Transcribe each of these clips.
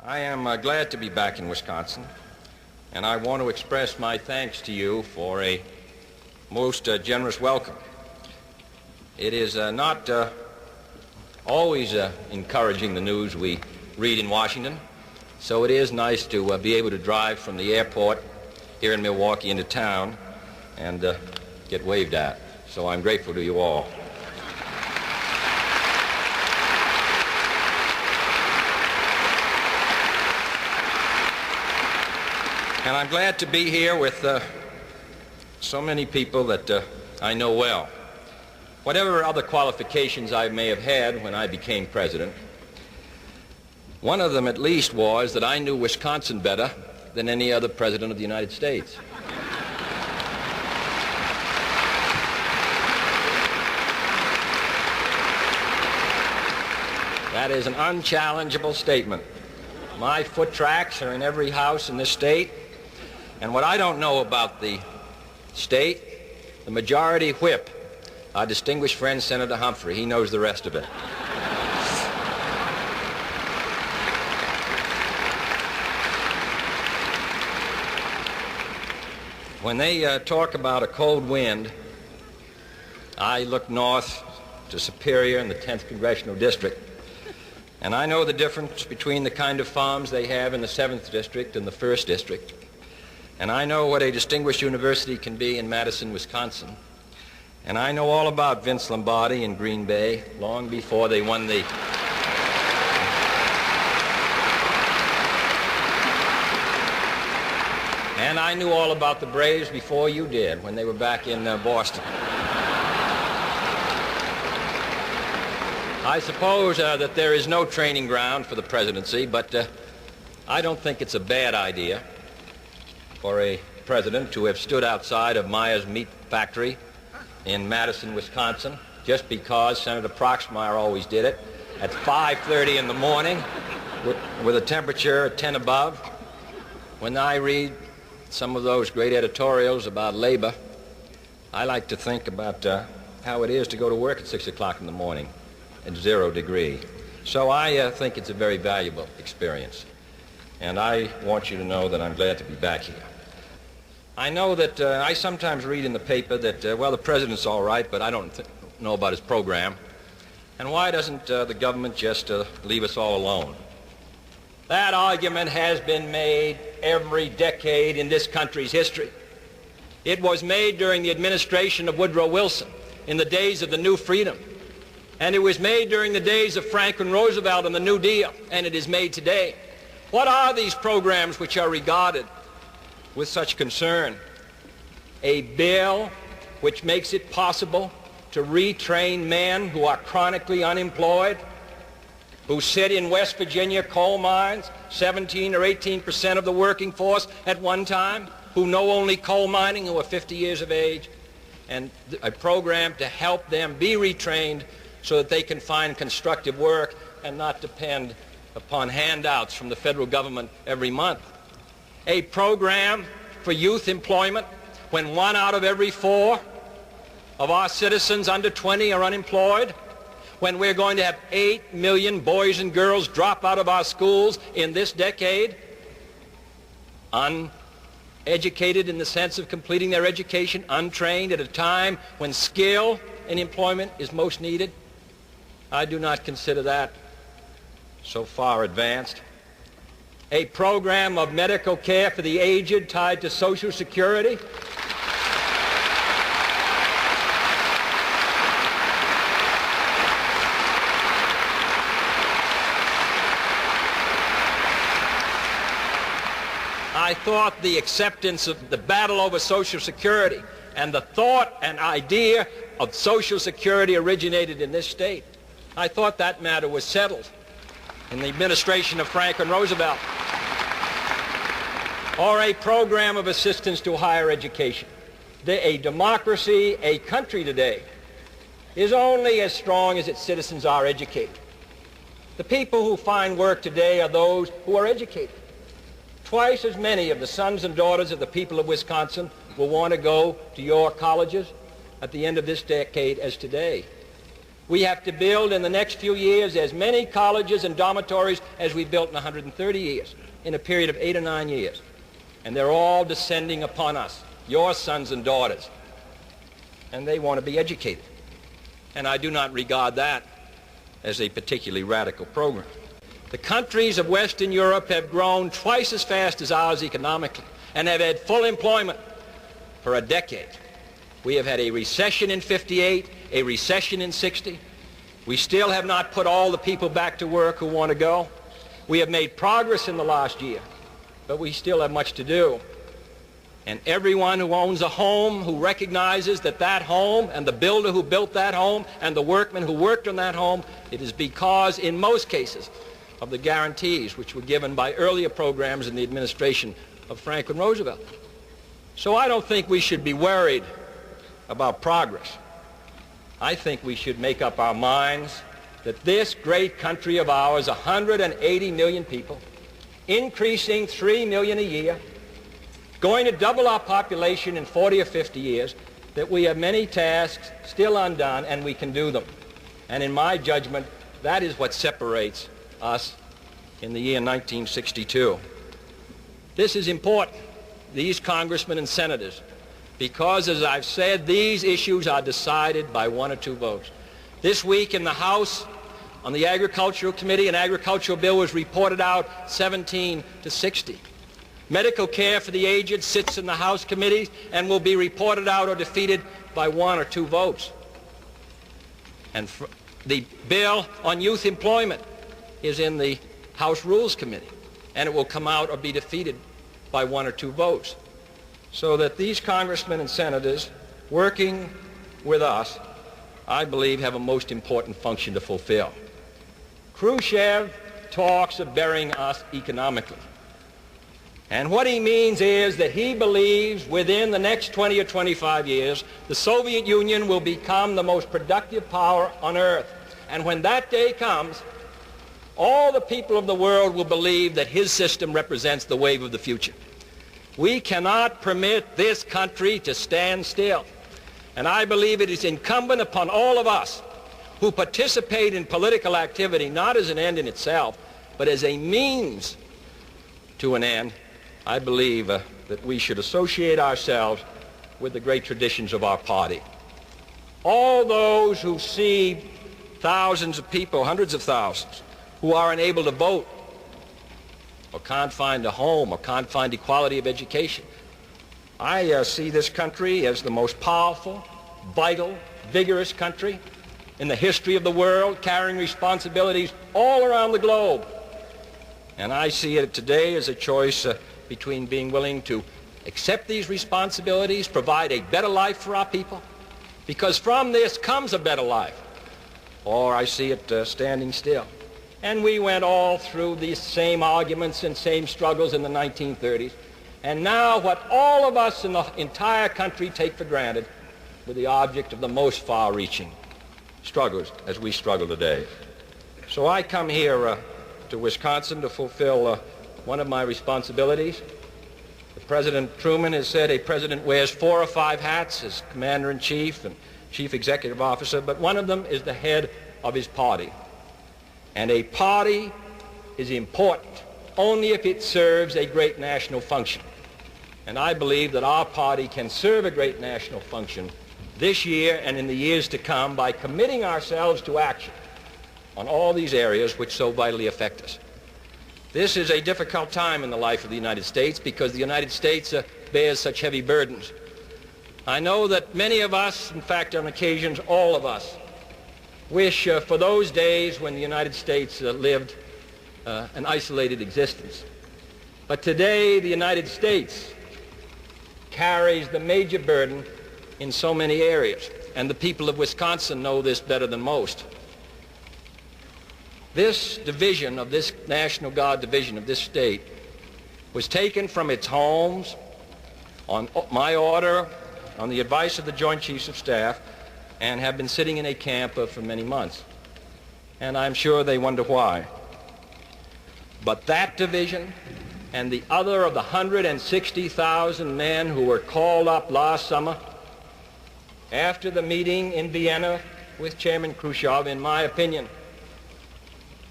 I am glad to be back in Wisconsin, and I want to express my thanks to you for a most generous welcome. It is not always encouraging, the news we read in Washington, so it is nice to be able to drive from the airport here in Milwaukee into town and get waved at. So I'm grateful to you all. And I'm glad to be here with so many people that I know well. Whatever other qualifications I may have had when I became president, one of them at least was that I knew Wisconsin better than any other president of the United States. That is an unchallengeable statement. My foot tracks are in every house in this state. And what I don't know about the state, the majority whip, our distinguished friend Senator Humphrey, he knows the rest of it. When they talk about a cold wind, I look north to Superior in the 10th Congressional District, and I know the difference between the kind of farms they have in the 7th District and the 1st District. And I know what a distinguished university can be in Madison, Wisconsin. And I know all about Vince Lombardi in Green Bay long before they won the... And I knew all about the Braves before you did when they were back in Boston. I suppose that there is no training ground for the presidency, but I don't think it's a bad idea for a president to have stood outside of Meyer's meat factory in Madison, Wisconsin, just because Senator Proxmire always did it, at 5:30 in the morning with a temperature at 10 above. When I read some of those great editorials about labor, I like to think about how it is to go to work at 6 o'clock in the morning at 0 degrees. So I think it's a very valuable experience. And I want you to know that I'm glad to be back here. I know that I sometimes read in the paper that, well, the president's all right, but I don't know about his program. And why doesn't the government just leave us all alone? That argument has been made every decade in this country's history. It was made during the administration of Woodrow Wilson in the days of the New Freedom. And it was made during the days of Franklin Roosevelt and the New Deal, and it is made today. What are these programs which are regarded with such concern? A bill which makes it possible to retrain men who are chronically unemployed, who sit in West Virginia coal mines, 17 or 18% of the working force at one time, who know only coal mining, who are 50 years of age, and a program to help them be retrained so that they can find constructive work and not depend upon handouts from the federal government every month. A program for youth employment when 1 out of every 4 of our citizens under 20 are unemployed, when we're going to have 8 million boys and girls drop out of our schools in this decade, uneducated in the sense of completing their education, untrained at a time when skill in employment is most needed. I do not consider that so far advanced. A program of medical care for the aged tied to Social Security. I thought the acceptance of the battle over Social Security and the thought and idea of Social Security originated in this state. I thought that matter was settled in the administration of Franklin Roosevelt. Or a program of assistance to higher education. A democracy, a country today, is only as strong as its citizens are educated. The people who find work today are those who are educated. Twice as many of the sons and daughters of the people of Wisconsin will want to go to your colleges at the end of this decade as today. We have to build in the next few years as many colleges and dormitories as we built in 130 years, in a period of 8 or 9 years. And they're all descending upon us, your sons and daughters. And they want to be educated. And I do not regard that as a particularly radical program. The countries of Western Europe have grown twice as fast as ours economically and have had full employment for a decade. We have had a recession in 58, a recession in 60. We still have not put all the people back to work who want to go. We have made progress in the last year, but we still have much to do. And everyone who owns a home, who recognizes that that home and the builder who built that home and the workman who worked on that home, it is because, in most cases, of the guarantees which were given by earlier programs in the administration of Franklin Roosevelt. So I don't think we should be worried about progress. I think we should make up our minds that this great country of ours, 180 million people, increasing 3 million a year, going to double our population in 40 or 50 years, that we have many tasks still undone and we can do them. And in my judgment, that is what separates us in the year 1962. This is important, these congressmen and senators, because, as I've said, these issues are decided by 1 or 2 votes. This week in the House, on the Agricultural Committee, an agricultural bill was reported out 17 to 60. Medical care for the aged sits in the House committees and will be reported out or defeated by 1 or 2 votes. And the bill on youth employment is in the House Rules Committee, and it will come out or be defeated by 1 or 2 votes. So that these congressmen and senators working with us, I believe, have a most important function to fulfill. Khrushchev talks of burying us economically. And what he means is that he believes within the next 20 or 25 years, the Soviet Union will become the most productive power on earth. And when that day comes, all the people of the world will believe that his system represents the wave of the future. We cannot permit this country to stand still. And I believe it is incumbent upon all of us who participate in political activity, not as an end in itself, but as a means to an end. I believe that we should associate ourselves with the great traditions of our party. All those who see thousands of people, hundreds of thousands, who are unable to vote, or can't find a home, or can't find equality of education. I see this country as the most powerful, vital, vigorous country in the history of the world, carrying responsibilities all around the globe. And I see it today as a choice between being willing to accept these responsibilities, provide a better life for our people, because from this comes a better life, or I see it standing still. And we went all through these same arguments and same struggles in the 1930s. And now what all of us in the entire country take for granted were the object of the most far-reaching struggles as we struggle today. So I come here to Wisconsin to fulfill one of my responsibilities. The President Truman has said a president wears 4 or 5 hats as commander-in-chief and chief executive officer, but one of them is the head of his party. And a party is important only if it serves a great national function. And I believe that our party can serve a great national function this year and in the years to come by committing ourselves to action on all these areas which so vitally affect us. This is a difficult time in the life of the United States because the United States bears such heavy burdens. I know that many of us, in fact on occasions all of us, wish for those days when the United States lived an isolated existence. But today the United States carries the major burden in so many areas, and the people of Wisconsin know this better than most. This division of this National Guard division of this state was taken from its homes on my order, on the advice of the Joint Chiefs of Staff, and have been sitting in a camp for many months. And I'm sure they wonder why. But that division and the other of the 160,000 men who were called up last summer after the meeting in Vienna with Chairman Khrushchev, in my opinion,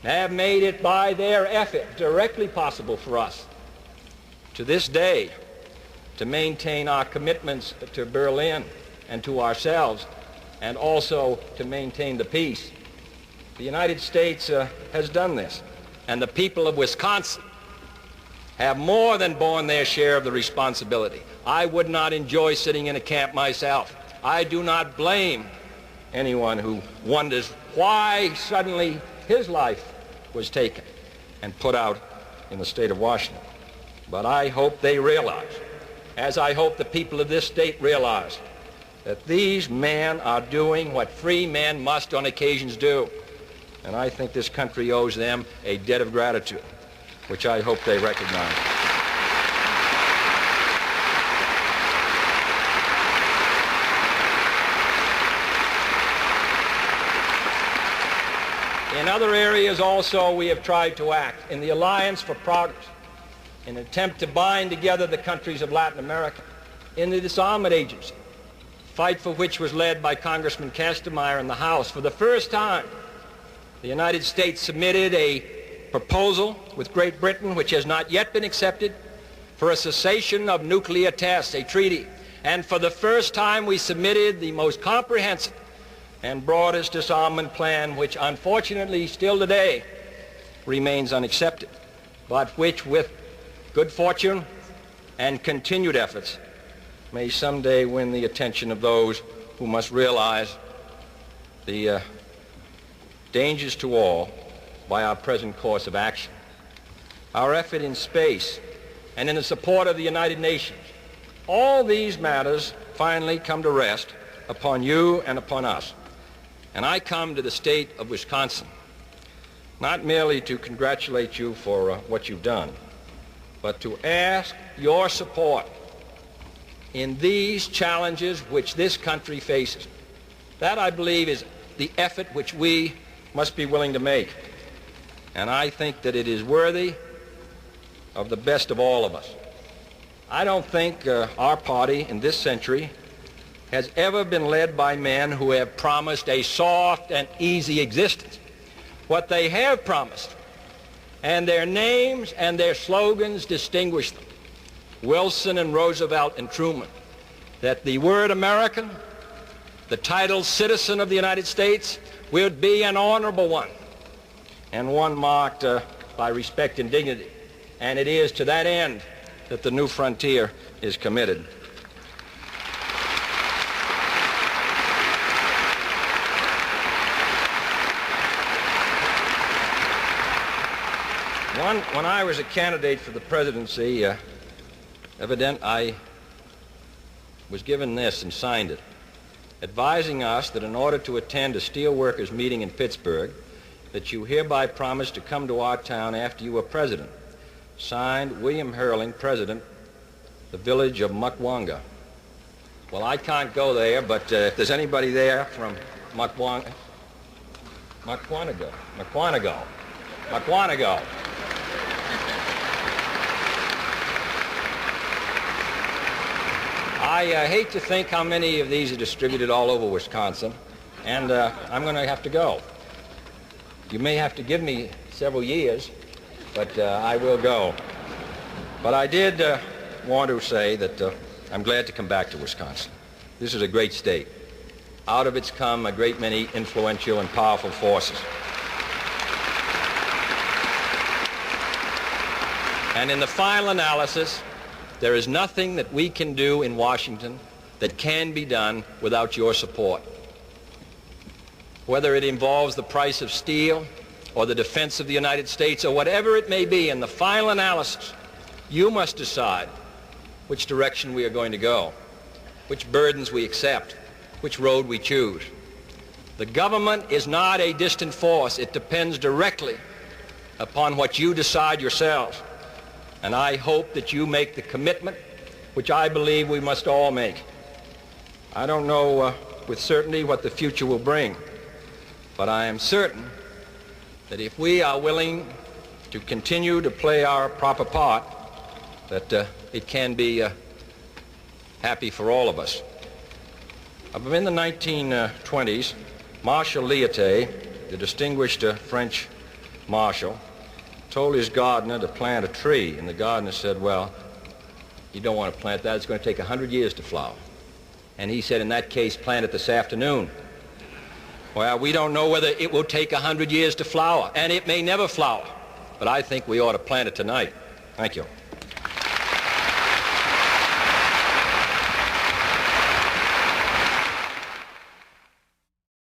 have made it by their effort directly possible for us to this day to maintain our commitments to Berlin and to ourselves, and also to maintain the peace. The United States has done this, and the people of Wisconsin have more than borne their share of the responsibility. I would not enjoy sitting in a camp myself. I do not blame anyone who wonders why suddenly his life was taken and put out in the state of Washington. But I hope they realize, as I hope the people of this state realize, that these men are doing what free men must on occasions do. And I think this country owes them a debt of gratitude, which I hope they recognize. In other areas also we have tried to act. In the Alliance for Progress, in an attempt to bind together the countries of Latin America. In the Disarmament Agency, fight for which was led by Congressman Kastenmeier in the House. For the first time, the United States submitted a proposal with Great Britain, which has not yet been accepted, for a cessation of nuclear tests, a treaty. And for the first time, we submitted the most comprehensive and broadest disarmament plan, which unfortunately still today remains unaccepted, but which, with good fortune and continued efforts, may someday win the attention of those who must realize the dangers to all by our present course of action. Our effort in space and in the support of the United Nations, all these matters finally come to rest upon you and upon us. And I come to the state of Wisconsin not merely to congratulate you for what you've done, but to ask your support in these challenges which this country faces. That, I believe, is the effort which we must be willing to make. And I think that it is worthy of the best of all of us. I don't think our party in this century has ever been led by men who have promised a soft and easy existence. What they have promised, and their names and their slogans distinguish them, Wilson and Roosevelt and Truman, that the word American, the title citizen of the United States, would be an honorable one, and one marked by respect and dignity. And it is to that end that the new frontier is committed. When I was a candidate for the presidency, I was given this and signed it, advising us that in order to attend a steelworkers meeting in Pittsburgh, that you hereby promise to come to our town after you are president. Signed, William Hurling, President, the village of Mukwanga. Well, I can't go there, but if there's anybody there from Mukwanago. I hate to think how many of these are distributed all over Wisconsin, and I'm going to have to go. You may have to give me several years, but I will go. But I did want to say that I'm glad to come back to Wisconsin. This is a great state. Out of it's come a great many influential and powerful forces. And in the final analysis, there is nothing that we can do in Washington that can be done without your support. Whether it involves the price of steel or the defense of the United States or whatever it may be, in the final analysis, you must decide which direction we are going to go, which burdens we accept, which road we choose. The government is not a distant force. It depends directly upon what you decide yourselves. And I hope that you make the commitment which I believe we must all make. I don't know with certainty what the future will bring, but I am certain that if we are willing to continue to play our proper part, that it can be happy for all of us. In the 1920s, Marshal Lyautey, the distinguished French marshal, told his gardener to plant a tree, and the gardener said, well, you don't want to plant that. It's going to take 100 years to flower. And he said, in that case, plant it this afternoon. Well, we don't know whether it will take 100 years to flower, and it may never flower. But I think we ought to plant it tonight. Thank you.